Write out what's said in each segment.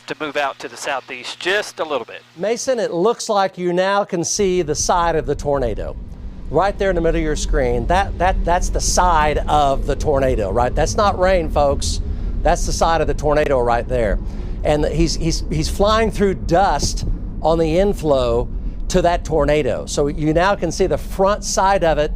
enough to move out to the southeast just a little bit. Mason, it looks like you now can see the side of the tornado. Right there in the middle of your screen, that's the side of the tornado, right? That's not rain, folks. That's the side of the tornado right there. And he's flying through dust on the inflow to that tornado. So you now can see the front side of it.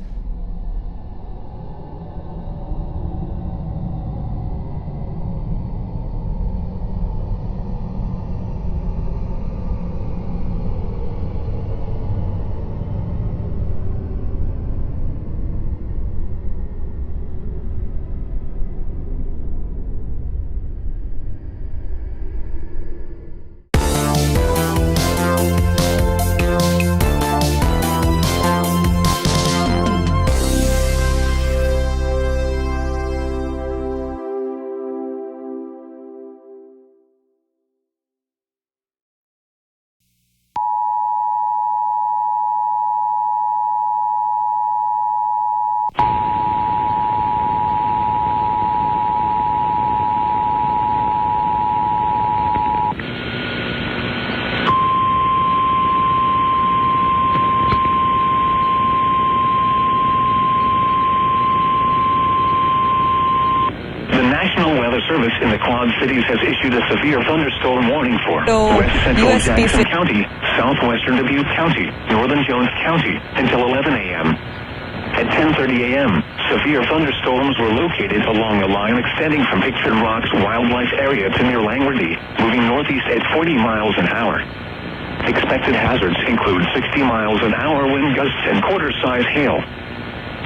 Service in the Quad Cities has issued a severe thunderstorm warning for West Central USB Jackson County, Southwestern Dubuque County, Northern Jones County until 11 a.m. At 10:30 a.m., severe thunderstorms were located along a line extending from Pickford Rock's wildlife area to near Langworthy, moving northeast at 40 miles an hour. Expected hazards include 60 miles an hour wind gusts and quarter-size hail.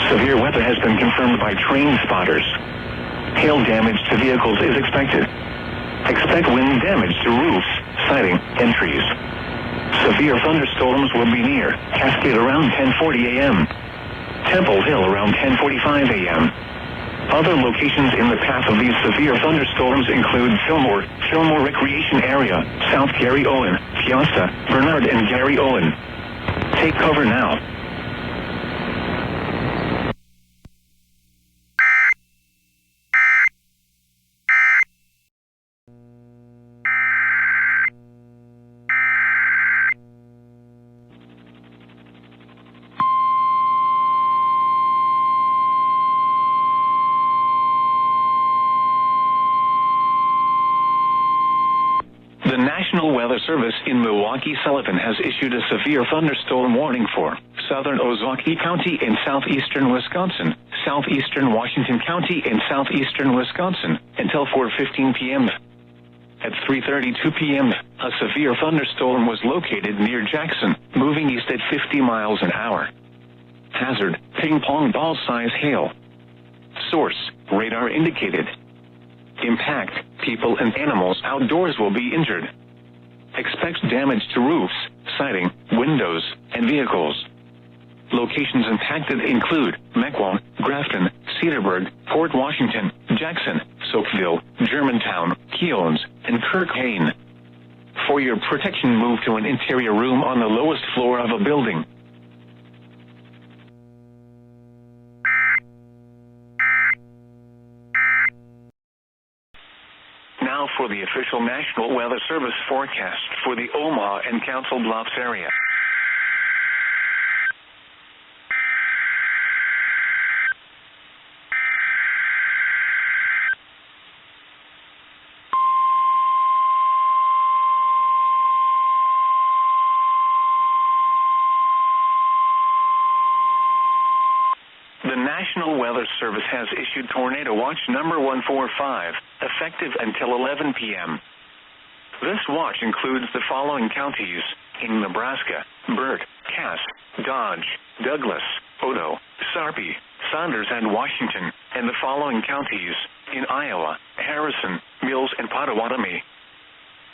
Severe weather has been confirmed by train spotters. Hail damage to vehicles is expected. Expect wind damage to roofs, siding, and trees. Severe thunderstorms will be near Cascade around 10:40 a.m. Temple Hill around 10:45 a.m. Other locations in the path of these severe thunderstorms include Fillmore Recreation Area, South Gary Owen, Piazza, Bernard and Gary Owen. Take cover now. The National Weather Service in Milwaukee-Sullivan has issued a severe thunderstorm warning for southern Ozaukee County in southeastern Wisconsin, southeastern Washington County in southeastern Wisconsin until 4:15 p.m. At 3:32 p.m., a severe thunderstorm was located near Jackson, moving east at 50 miles an hour. Hazard, ping-pong ball-size hail. Source, radar indicated. Impact, people and animals outdoors will be injured. Expect damage to roofs, siding, windows, and vehicles. Locations impacted include Mequon, Grafton, Cedarburg, Port Washington, Jackson, Soapville, Germantown, Keowns, and Kirk-Hayne. For your protection, move to an interior room on the lowest floor of a building. Now for the official National Weather Service forecast for the Omaha and Council Bluffs area. The National Weather Service has issued Tornado Watch number 145, effective until 11 p.m. This watch includes the following counties in Nebraska: Burt, Cass, Dodge, Douglas, Odo, Sarpy, Saunders, and Washington, and the following counties in Iowa: Harrison, Mills, and Pottawatomie.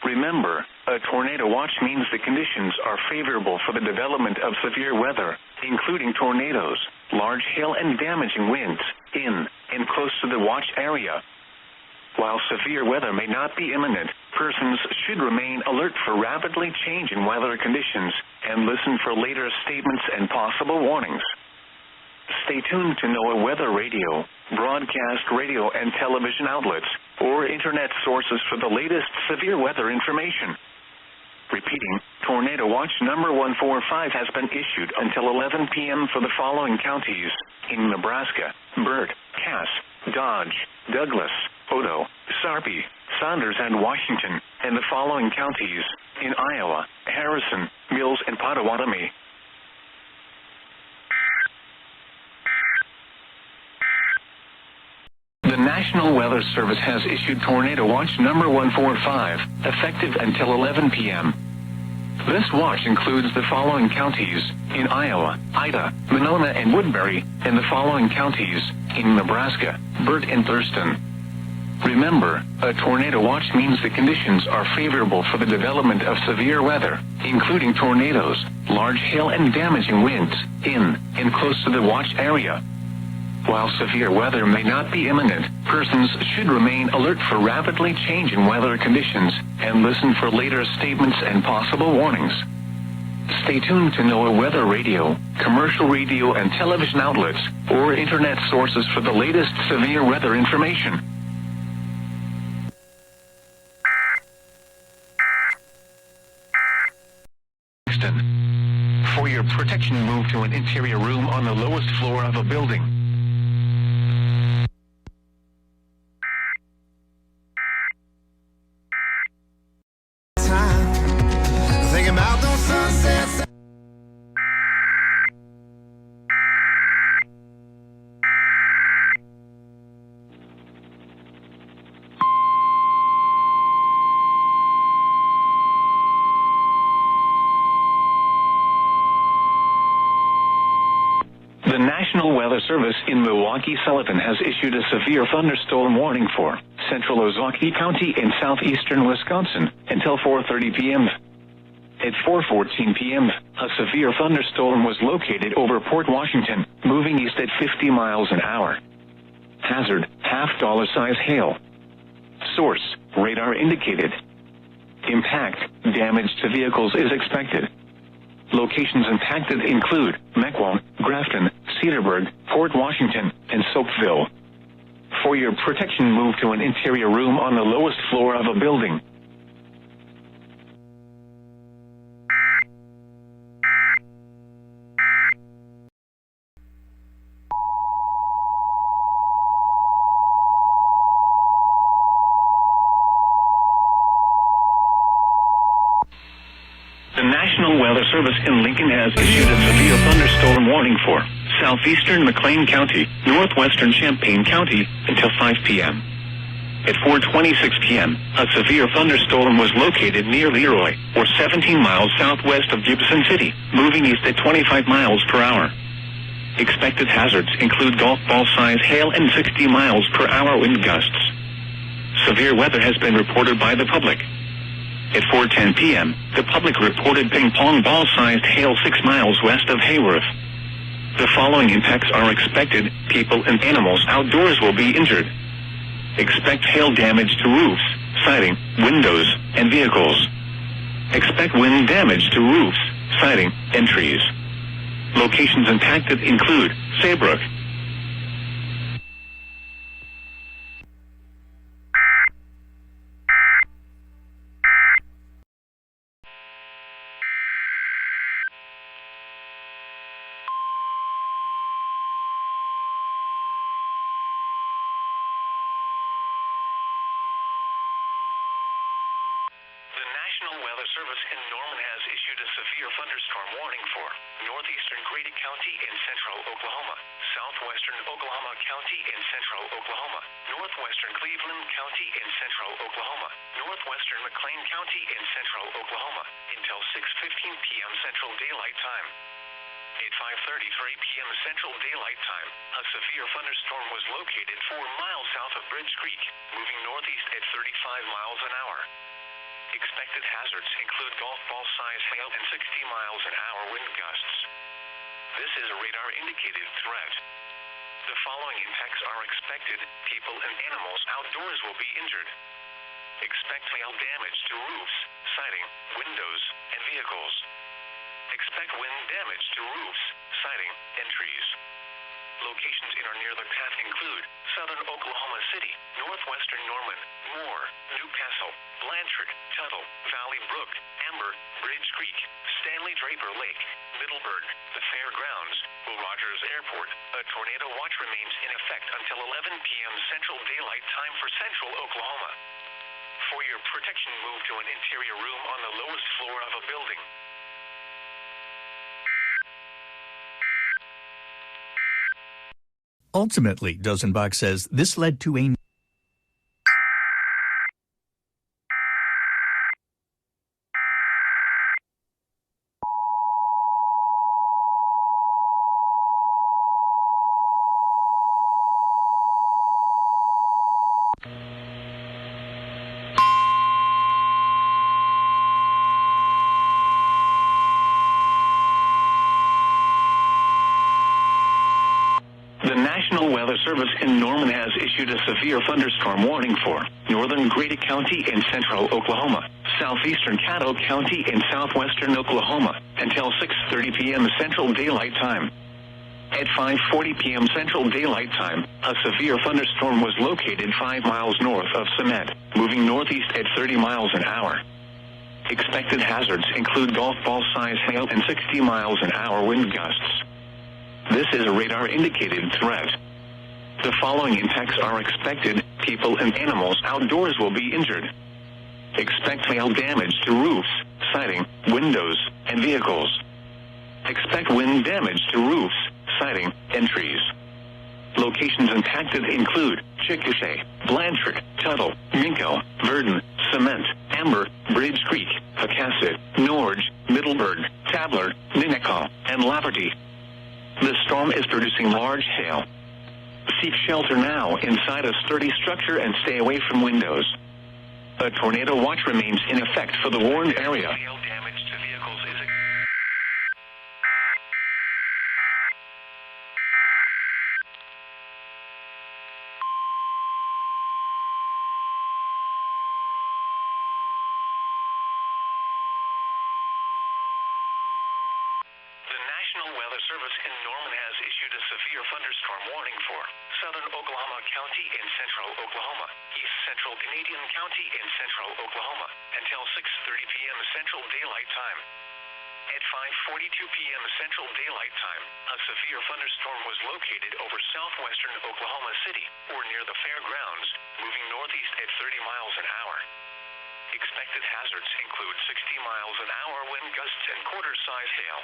Remember, a tornado watch means the conditions are favorable for the development of severe weather, including tornadoes, large hail, and damaging winds in and close to the watch area. While severe weather may not be imminent, persons should remain alert for rapidly changing weather conditions and listen for later statements and possible warnings. Stay tuned to NOAA Weather Radio, broadcast radio and television outlets, or internet sources for the latest severe weather information. Repeating, Tornado Watch number 145 has been issued until 11 p.m. for the following counties in Nebraska: Burt, Cass, Dodge, Douglas, Odo, Sarpy, Saunders, and Washington, and the following counties in Iowa: Harrison, Mills, and Potawatomi. The National Weather Service has issued Tornado Watch number 145, effective until 11 p.m. This watch includes the following counties in Iowa: Ida, Monona, and Woodbury, and the following counties in Nebraska: Burt and Thurston. Remember, a tornado watch means the conditions are favorable for the development of severe weather, including tornadoes, large hail, and damaging winds in and close to the watch area. While severe weather may not be imminent, persons should remain alert for rapidly changing weather conditions and listen for later statements and possible warnings. Stay tuned to NOAA weather radio, commercial radio and television outlets, or internet sources for the latest severe weather information. For your protection, move to an interior room on the lowest floor of a building. Thinking about those sunsets. The National Weather Service in Milwaukee-Sullivan has issued a severe thunderstorm warning for central Ozaukee County in southeastern Wisconsin until 4:30 p.m. At 4:14 p.m., a severe thunderstorm was located over Port Washington, moving east at 50 miles an hour. Hazard: half-dollar-size hail. Source: radar indicated. Impact: damage to vehicles is expected. Locations impacted include Mequon, Grafton, Cedarburg, Port Washington, and Soapville. For your protection, move to an interior room on the lowest floor of a building. The National Weather Service in Lincoln has issued a severe thunderstorm warning for southeastern McLean County, northwestern Champaign County until 5 p.m. At 4:26 p.m., a severe thunderstorm was located near Leroy, or 17 miles southwest of Gibson City, moving east at 25 miles per hour. Expected hazards include golf ball-size hail and 60 miles per hour wind gusts. Severe weather has been reported by the public. At 4:10 p.m., the public reported ping-pong ball-sized hail 6 miles west of Hayworth. The following impacts are expected: people and animals outdoors will be injured. Expect hail damage to roofs, siding, windows, and vehicles. Expect wind damage to roofs, siding, and trees. Locations impacted include Saybrook, National Weather Service in Norman has issued a severe thunderstorm warning for northeastern Grady County in central Oklahoma, southwestern Oklahoma County in central Oklahoma, northwestern Cleveland County in central Oklahoma, northwestern McLean County in central Oklahoma, until 6:15 p.m. Central Daylight Time. At 5:33 p.m. Central Daylight Time, a severe thunderstorm was located 4 miles south of Bridge Creek, moving northeast at 35 miles an hour. Expected hazards include golf ball-size hail and 60 miles an hour wind gusts. This is a radar-indicated threat. The following impacts are expected: people and animals outdoors will be injured. Expect hail damage to roofs, siding, windows, and vehicles. Expect wind damage to roofs, siding, and trees. Locations in or near the path include southern Oklahoma City, northwestern Norman, Moore, Newcastle, Blanchard, Tuttle, Valley Brook, Amber, Bridge Creek, Stanley Draper Lake, Middleburg, the Fairgrounds, Will Rogers Airport. A tornado watch remains in effect until 11 p.m. Central Daylight Time for central Oklahoma. For your protection, move to an interior room on the lowest floor of a building. Ultimately, Dozenbach says this led to a The National Weather Service in Norman has issued a severe thunderstorm warning for northern Grady County in central Oklahoma, southeastern Caddo County in southwestern Oklahoma until 6:30 p.m. Central Daylight Time. At 5:40 p.m. Central Daylight Time, a severe thunderstorm was located 5 miles north of Cement, moving northeast at 30 miles an hour. Expected hazards include golf ball-sized hail and 60 miles an hour wind gusts. This is a radar-indicated threat. The following impacts are expected. People and animals outdoors will be injured. Expect hail damage to roofs, siding, windows, and vehicles. Expect wind damage to roofs, siding, and trees. Locations impacted include Chickasha, Blanchard, Tuttle, Minko, Verdon, Cement, Amber, Bridge Creek, Pecasset, Norge, Middleburg, Tabler, Ninnekah, and Laverty. The storm is producing large hail. Seek shelter now inside a sturdy structure and stay away from windows. A tornado watch remains in effect for the warned area. Hail damage to vehicles is National Weather Service in Norman has issued a severe thunderstorm warning for southern Oklahoma County in central Oklahoma, east central Canadian County in central Oklahoma, until 6:30 p.m. Central Daylight Time. At 5:42 p.m. Central Daylight Time, a severe thunderstorm was located over southwestern Oklahoma City, or near the fairgrounds, moving northeast at 30 miles an hour. Expected hazards include 60 miles an hour wind gusts and quarter-size hail.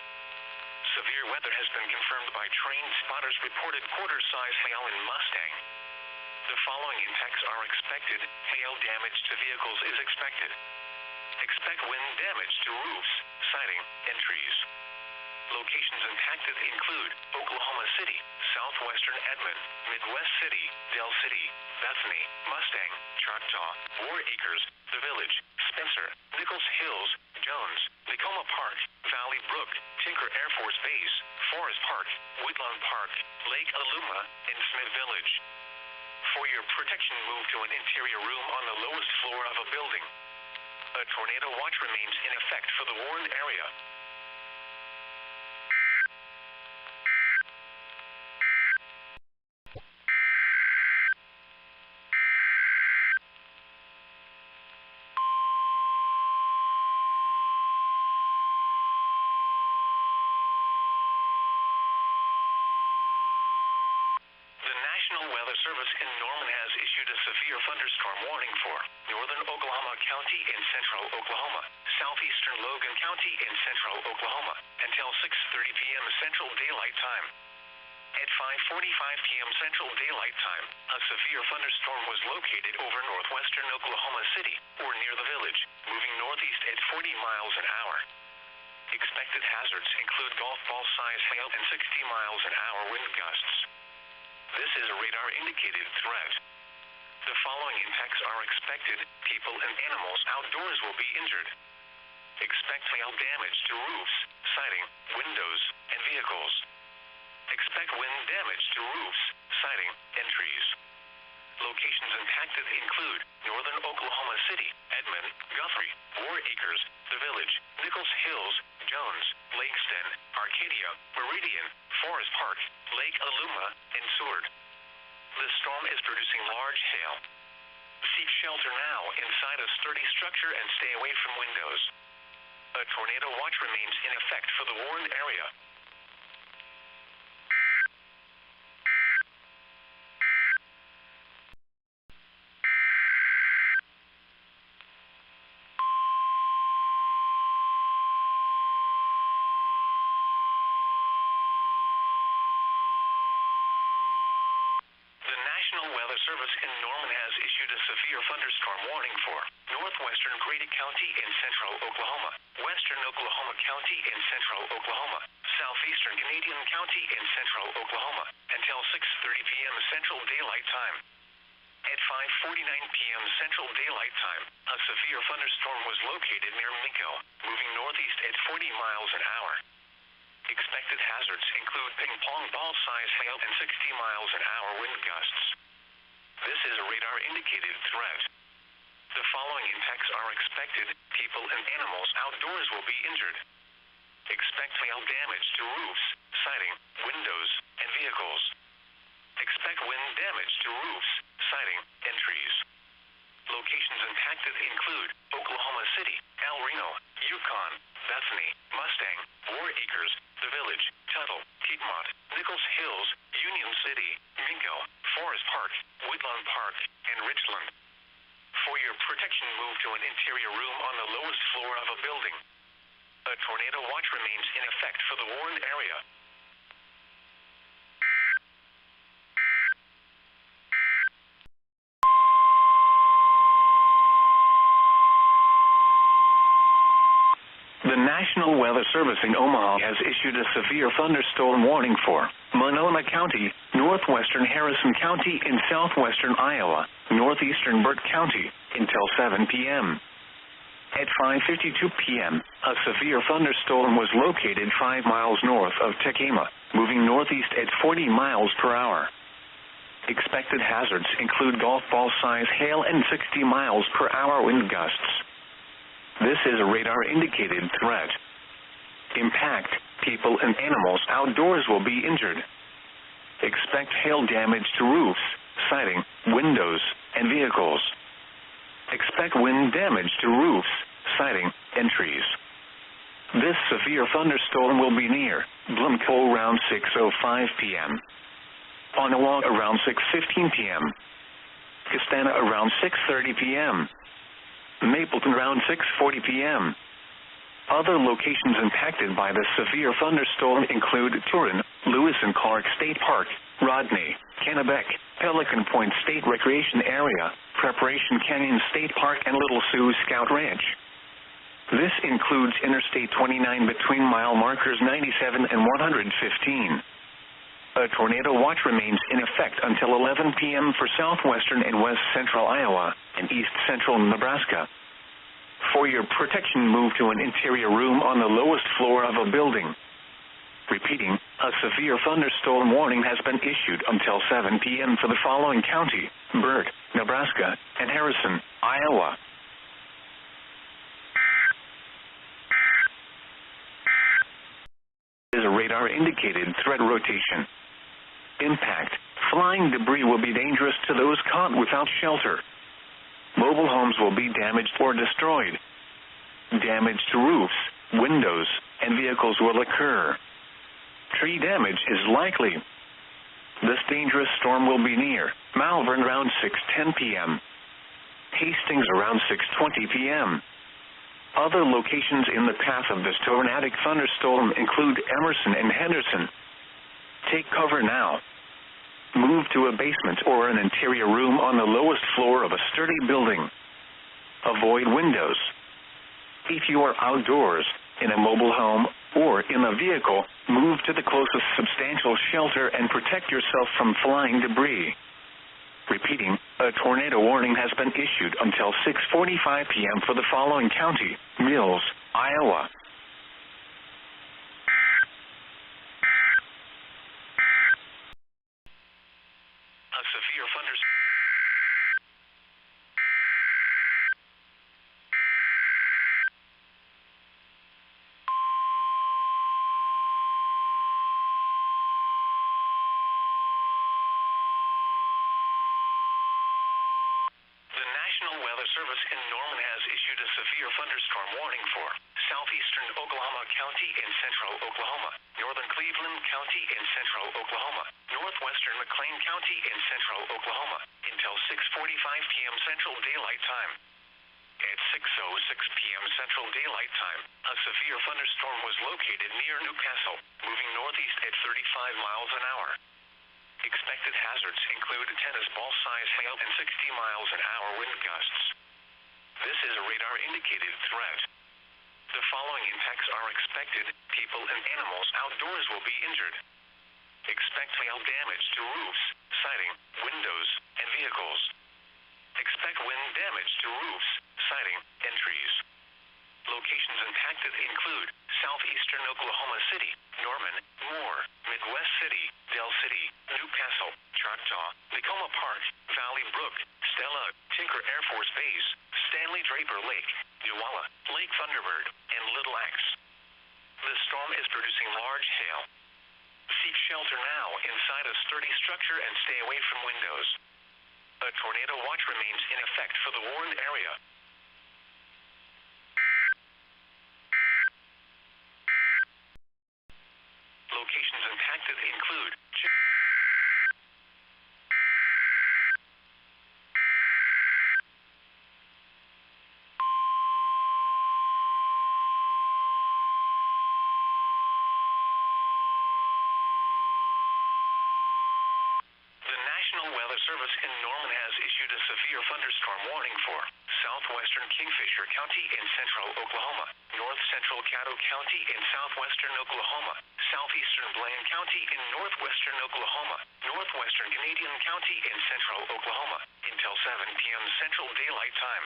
Severe weather has been confirmed by trained spotters reported quarter-size hail in Mustang. The following impacts are expected. Hail damage to vehicles is expected. Expect wind damage to roofs, siding, and trees. Locations impacted include Oklahoma City, southwestern Edmond, Midwest City, Del City, Bethany, Mustang, Choctaw, War Acres, The Village, Spencer, Nichols Hills, Jones, Tacoma Park, Valley Brook, Tinker Air Force Base, Forest Park, Woodlawn Park, Lake Aluma, and Smith Village. For your protection, move to an interior room on the lowest floor of a building. A tornado watch remains in effect for the warned area. National Weather Service in Norman has issued a severe thunderstorm warning for northern Oklahoma County in central Oklahoma, southeastern Logan County in central Oklahoma, until 6:30 p.m. Central Daylight Time. At 5:45 p.m. Central Daylight Time, a severe thunderstorm was located over northwestern Oklahoma City, or near the village, moving northeast at 40 miles an hour. Expected hazards include golf ball-sized hail and 60 miles an hour wind gusts. This is a radar-indicated threat. The following impacts are expected. People and animals outdoors will be injured. Expect hail damage to roofs, siding, windows, and vehicles. Expect wind damage to roofs, siding, and trees. Locations impacted include northern Oklahoma City, Edmond, Guthrie, War Acres, The Village, Nichols Hills, Jones, Lakeston, Arcadia, Meridian, Forest Park, Lake Aluma, and Seward. The storm is producing large hail. Seek shelter now inside a sturdy structure and stay away from windows. A tornado watch remains in effect for the warned area. The National Weather Service in Norman has issued a severe thunderstorm warning for northwestern Grady County in central Oklahoma, western Oklahoma County in central Oklahoma, southeastern Canadian County in central Oklahoma, until 6:30 p.m. Central Daylight Time. At 5:49 p.m. Central Daylight Time, a severe thunderstorm was located near Minko, moving northeast at 40 miles an hour. Expected hazards include ping-pong ball-size hail and 60 miles an hour wind gusts. This is a radar-indicated threat. The following impacts are expected. People and animals outdoors will be injured. Expect hail damage to roofs, siding, windows, and vehicles. Expect wind damage to roofs, siding, and trees. Locations impacted include Oklahoma City, El Reno, Yukon, Bethany, Mustang, War Acres, The Village, Tuttle, Piedmont, Nichols Hills, Union City, Minko, Forest Park, Woodlawn Park, and Richland. For your protection, move to an interior room on the lowest floor of a building. A tornado watch remains in effect for the warned area. The National Weather Service in Omaha has issued a severe thunderstorm warning for Monona County, northwestern Harrison County in southwestern Iowa, northeastern Burt County, until 7 p.m. At 5:52 p.m., a severe thunderstorm was located 5 miles north of Tekema, moving northeast at 40 miles per hour. Expected hazards include golf ball-size hail and 60 miles per hour wind gusts. This is a radar-indicated threat. Impact, people and animals outdoors will be injured. Expect hail damage to roofs, siding, windows, and vehicles. Expect wind damage to roofs, siding, and trees. This severe thunderstorm will be near Blumco around 6:05 p.m. Onawa around 6:15 p.m. Castana around 6:30 p.m. Mapleton around 6:40 p.m. Other locations impacted by the severe thunderstorm include Turin, Lewis and Clark State Park, Rodney, Kennebec, Pelican Point State Recreation Area, Preparation Canyon State Park, and Little Sioux Scout Ranch. This includes Interstate 29 between mile markers 97 and 115. A tornado watch remains in effect until 11 p.m. for southwestern and west central Iowa and east central Nebraska. For your protection, move to an interior room on the lowest floor of a building. Repeating, a severe thunderstorm warning has been issued until 7 p.m. for the following county: Burt, Nebraska, and Harrison, Iowa. Is a radar-indicated threat rotation. Impact, flying debris will be dangerous to those caught without shelter. Mobile homes will be damaged or destroyed. Damage to roofs, windows, and vehicles will occur. Tree damage is likely. This dangerous storm will be near Malvern around 6:10 p.m. Hastings around 6:20 p.m. Other locations in the path of this tornadic thunderstorm include Emerson and Henderson. Take cover now. Move to a basement or an interior room on the lowest floor of a sturdy building. Avoid windows. If you are outdoors, in a mobile home, or in a vehicle, move to the closest substantial shelter and protect yourself from flying debris. Repeating, a tornado warning has been issued until 6:45 p.m. for the following county: Mills, Iowa. A severe thunderstorm. severe thunderstorm warning for southeastern Oklahoma County and central Oklahoma, northern Cleveland County and central Oklahoma, northwestern McLean County and central Oklahoma, until 6:45 p.m. Central Daylight Time. At 6:06 p.m. Central Daylight Time, a severe thunderstorm was located near Newcastle, moving northeast at 35 miles an hour. Expected hazards include tennis ball-size hail and 60 miles an hour wind gusts. This is a radar-indicated threat. The following impacts are expected. People and animals outdoors will be injured. Expect hail damage to roofs, siding, windows, and vehicles. Expect wind damage to roofs, siding, and trees. Locations impacted include southeastern Oklahoma City, Norman, Moore, Midwest City, Del City, Newcastle, Choctaw, Tacoma Park, Valley Brook, Stella, Tinker Air Force Base, Stanley Draper Lake, Neuala, Lake Thunderbird, and Little Axe. The storm is producing large hail. Seek shelter now inside a sturdy structure and stay away from windows. A tornado watch remains in effect for the warned area. Locations impacted include The National Weather Service in Norman has issued a severe thunderstorm warning for southwestern Kingfisher County in central Oklahoma, north central Caddo County in southwestern Oklahoma, southeastern Blaine County in northwestern Oklahoma, northwestern Canadian County in central Oklahoma, until 7 p.m. Central Daylight Time.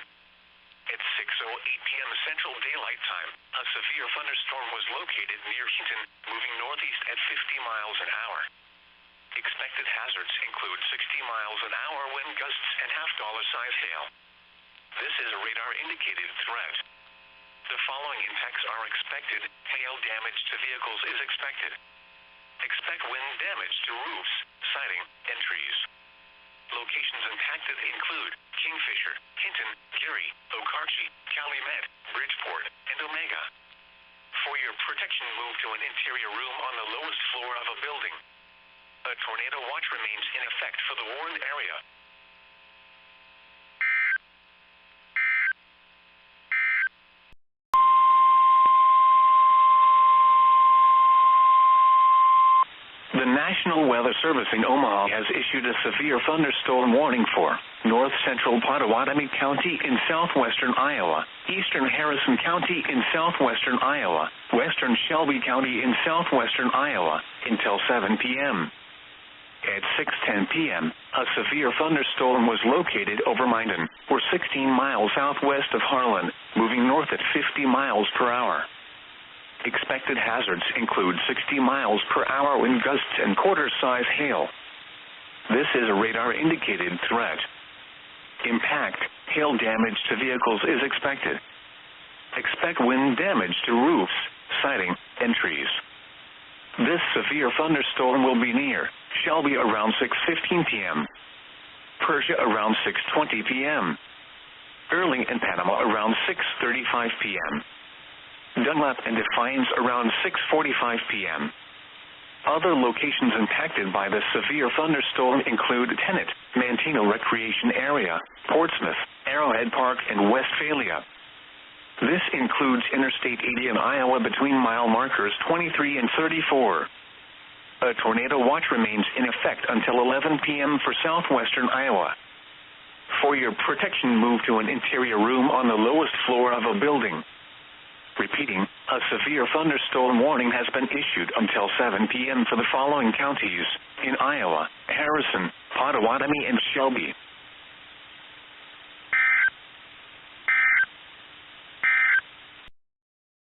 At 6:08 p.m. Central Daylight Time, a severe thunderstorm was located near Hinton, moving northeast at 50 miles an hour. Expected hazards include 60 miles an hour wind gusts and half-dollar-size hail. This is a radar-indicated threat. The following impacts are expected. Hail damage to vehicles is expected. Expect wind damage to roofs, siding, and trees. Locations impacted include Kingfisher, Hinton, Geary, Okarche, Calumet, Bridgeport, and Omega. For your protection, move to an interior room on the lowest floor of a building. A tornado watch remains in effect for the warned area. The National Weather Service in Omaha has issued a severe thunderstorm warning for north central Pottawatomie County in southwestern Iowa, eastern Harrison County in southwestern Iowa, western Shelby County in southwestern Iowa, until 7 p.m. At 6:10 p.m., a severe thunderstorm was located over Minden, or 16 miles southwest of Harlan, moving north at 50 miles per hour. Expected hazards include 60 miles per hour wind gusts and quarter-size hail. This is a radar-indicated threat. Impact, hail damage to vehicles is expected. Expect wind damage to roofs, siding, and trees. This severe thunderstorm will be near Shelby around 6:15 p.m., Persia around 6:20 p.m., Erling and Panama around 6:35 p.m., Dunlap and Defiance around 6:45 p.m. Other locations impacted by the severe thunderstorm include Tenet, Manteno Recreation Area, Portsmouth, Arrowhead Park, and Westphalia. This includes Interstate 80 in Iowa between mile markers 23 and 34. A tornado watch remains in effect until 11 p.m. for southwestern Iowa. For your protection, move to an interior room on the lowest floor of a building. Repeating, a severe thunderstorm warning has been issued until 7 p.m. for the following counties in Iowa: Harrison, Pottawatomie, and Shelby.